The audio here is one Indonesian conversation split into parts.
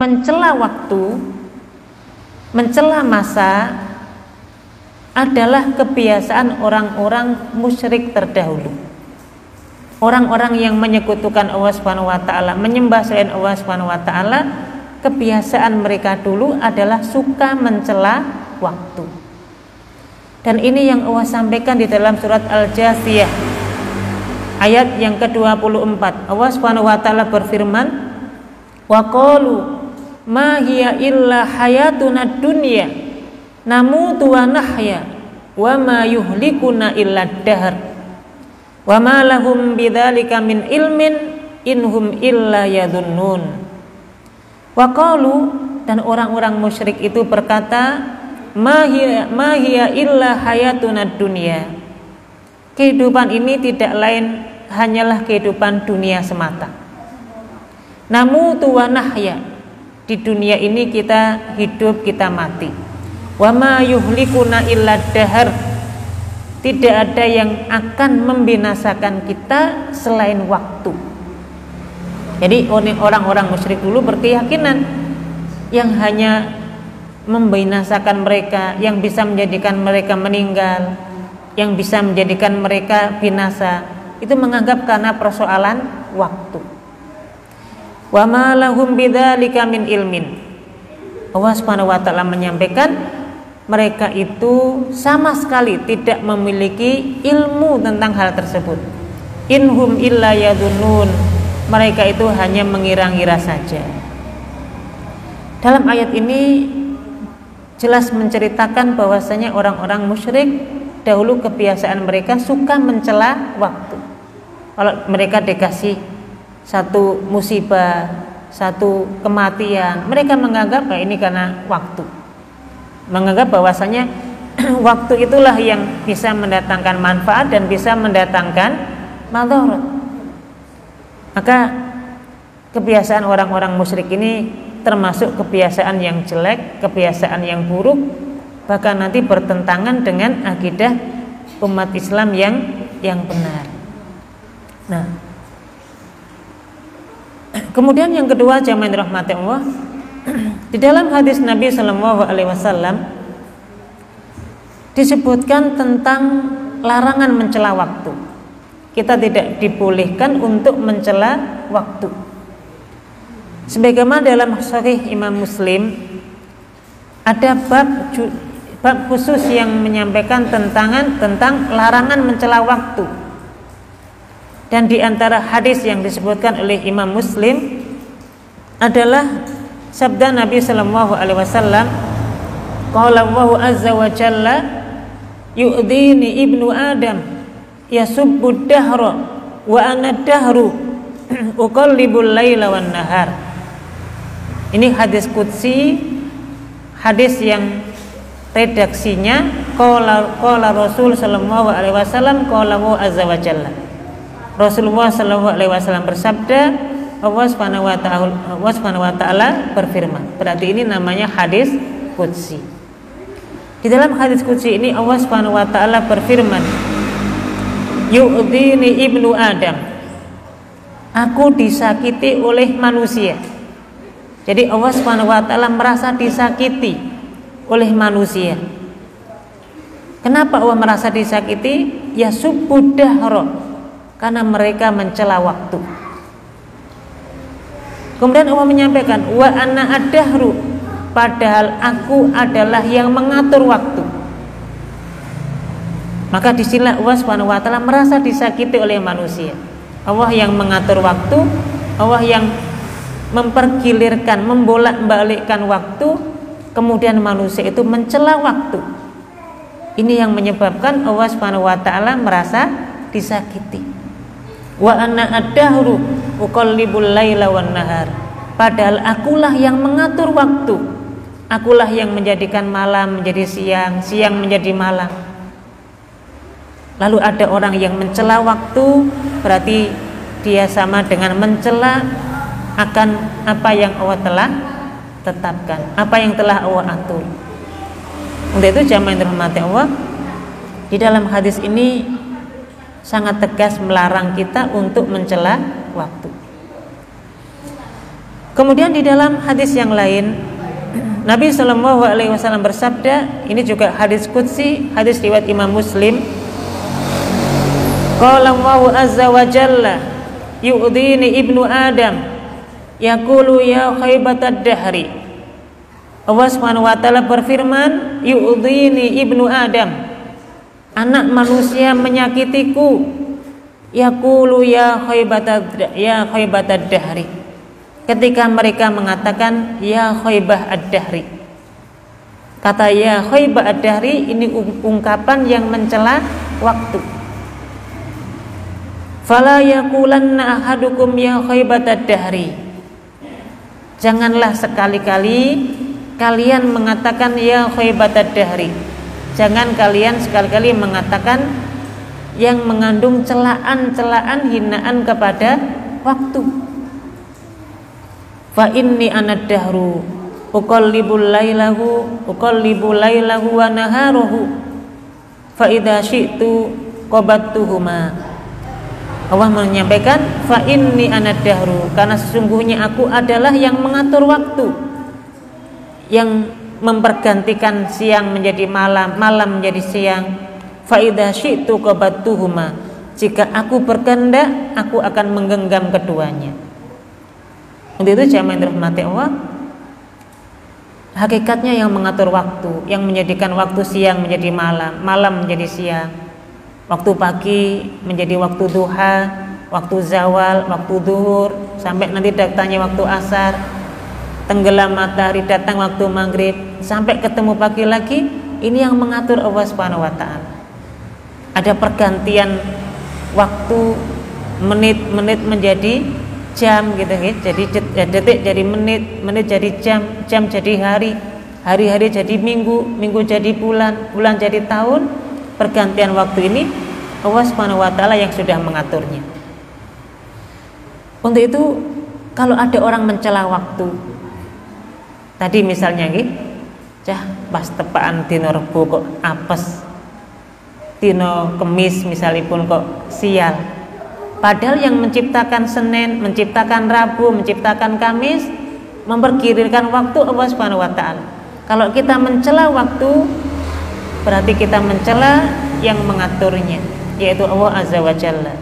mencela waktu, mencela masa adalah kebiasaan orang-orang musyrik terdahulu. Orang-orang yang menyekutukan Allah Subhanahu wa taala, menyembah selain Allah Subhanahu wa taala, kebiasaan mereka dulu adalah suka mencela waktu. Dan ini yang Allah sampaikan di dalam surat Al-Jathiyah ayat yang ke-24. Allah Subhanahu wa taala berfirman, "Wa qalu ma hiya illa hayatuna dunya namutu wa nahya wa ma yuhlikuna illa dahr wa ma lahum bidzalika min ilmin inhum illa yadhunnun." Wa qalu, dan orang-orang musyrik itu berkata, ma hiya illa hayatuna dunya, kehidupan ini tidak lain hanyalah kehidupan dunia semata. Namutu wa nahya, di dunia ini kita hidup, kita mati. Wa ma yuhlikuna illa dahr, tidak ada yang akan membinasakan kita selain waktu. Jadi orang-orang musyrik dulu berkeyakinan yang hanya membinasakan mereka, yang bisa menjadikan mereka meninggal, yang bisa menjadikan mereka binasa, itu menganggap karena persoalan waktu. Wa ma lahum bidzalika min ilmin. Allah Subhanahu wa taala menyampaikan mereka itu sama sekali tidak memiliki ilmu tentang hal tersebut. Inhum illa yadhunnun, mereka itu hanya mengira-ngira saja. Dalam ayat ini jelas menceritakan bahwasanya orang-orang musyrik dahulu kebiasaan mereka suka mencela waktu. Kalau mereka dikasih satu musibah, satu kematian, mereka menganggap ini karena waktu. Menganggap bahwasanya waktu itulah yang bisa mendatangkan manfaat dan bisa mendatangkan madharat. Maka kebiasaan orang-orang musyrik ini termasuk kebiasaan yang jelek, kebiasaan yang buruk, bahkan nanti bertentangan dengan akidah umat Islam yang benar. Nah, kemudian yang kedua, jamaah rahmati Allah, di dalam hadis Nabi Sallallahu Alaihi Wasallam disebutkan tentang larangan mencela waktu. Kita tidak dibolehkan untuk mencela waktu. Sebagaimana dalam Sahih Imam Muslim ada bab khusus yang menyampaikan tentang larangan mencela waktu. Dan di antara hadis yang disebutkan oleh Imam Muslim adalah sabda Nabi Sallallahu Alaihi Wasallam, qala Allahu azza wa jalla, yu'dini ibnu Adam yasubbu dahra wa ana dahru uqallibul laila wan nahar. Ini hadis qudsi, hadis yang redaksinya qala Rasul sallallahu alaihi wasallam qala Allahu azza wa jalla. Rasulullah sallallahu alaihi wasallam bersabda, Allah Subhanahu wa taala berfirman. Berarti ini namanya hadis qudsi. Di dalam hadis qudsi ini Allah Subhanahu wa taala berfirman, yu'dini ibnu Adam, aku disakiti oleh manusia. Jadi Allah Subhanahu wa taala merasa disakiti oleh manusia. Kenapa Allah merasa disakiti? Ya subbu dahra, karena mereka mencela waktu. Kemudian Allah menyampaikan, wa ana ad-dahru, padahal aku adalah yang mengatur waktu. Maka disinilah Allah Subhanahu wa taala merasa disakiti oleh manusia. Allah yang mengatur waktu, Allah yang mempergilirkan, membolak-balikkan waktu, kemudian manusia itu mencela waktu. Ini yang menyebabkan Allah Subhanahu wa taala merasa disakiti. Wa ana ad-dahru uqallibul laila wan nahar, padahal akulah yang mengatur waktu. Akulah yang menjadikan malam menjadi siang, siang menjadi malam. Lalu ada orang yang mencela waktu, berarti dia sama dengan mencela akan apa yang Allah telah tetapkan, apa yang telah Allah atur. Untuk itu jamaah yang dirahmati Allah, di dalam hadis ini sangat tegas melarang kita untuk mencela waktu. Kemudian di dalam hadis yang lain Nabi Shallallahu Alaihi Wasallam bersabda, ini juga hadis qudsi, hadis riwayat Imam Muslim. Qala Allahu azza wa jalla, yu'dini ibnu Adam, yaqulu ya khaybatad dahri. Allah Subhanahu wa taala berfirman, yu'dini ibnu Adam, anak manusia menyakitiku, yaqulu ya khaybatad dahri. Ketika mereka mengatakan ya khaybah ad-dahri. Kata ya khaybah ad-dahri ini ungkapan yang mencela waktu. Fala yaqulanna ahadukum ya khaybatad dahri. Janganlah sekali-kali kalian mengatakan ya khaybatad dahri. Jangan kalian sekali-kali mengatakan yang mengandung celaan-celaan hinaan kepada waktu. Fa inni anad dahru uqallibu lailahu wa naharuhu fa idza syi'tu qabattuhuma. Allah menyampaikan fa inni anad dahru, karena sesungguhnya aku adalah yang mengatur waktu, yang mempergantikan siang menjadi malam, malam menjadi siang. Fa idza syi'tu qabattuhuma, jika aku berkehendak aku akan menggenggam keduanya. Untuk itu jamaah yang dirahmati Allah, hakikatnya yang mengatur waktu, yang menjadikan waktu siang menjadi malam, malam menjadi siang, waktu pagi menjadi waktu duha, waktu zawal, waktu duhur, sampai nanti datangnya waktu asar, tenggelam matahari, datang waktu maghrib, sampai ketemu pagi lagi. Ini yang mengatur Allah Subhanahu wa taala. Ada pergantian waktu, menit-menit menjadi jam gitu ya. Jadi detik jadi menit, menit jadi jam, jam jadi hari, hari-hari jadi minggu, minggu jadi bulan, bulan jadi tahun. Pergantian waktu ini Allah Subhanahu wa taala yang sudah mengaturnya. Untuk itu kalau ada orang mencela waktu, tadi misalnya nggih, cah pas tepaan dina Rebo kok apes, dina Kemis misalipun kok sial. Padahal yang menciptakan Senin, menciptakan Rabu, menciptakan Kamis, memperkirakan waktu Allah Subhanahu wa taala. Kalau kita mencela waktu, berarti kita mencela yang mengaturnya, yaitu Allah Azza wa Jalla.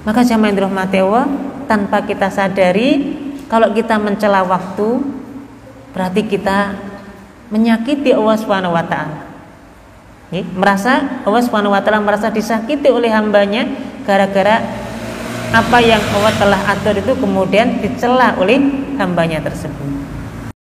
Maka jamaah yang dirahmati Allah, tanpa kita sadari, kalau kita mencela waktu, berarti kita menyakiti Allah Subhanahu wa taala. Merasa Allah Subhanahu wa taala merasa disakiti oleh hambanya gara-gara apa yang Allah telah atur itu kemudian dicela oleh hambanya tersebut.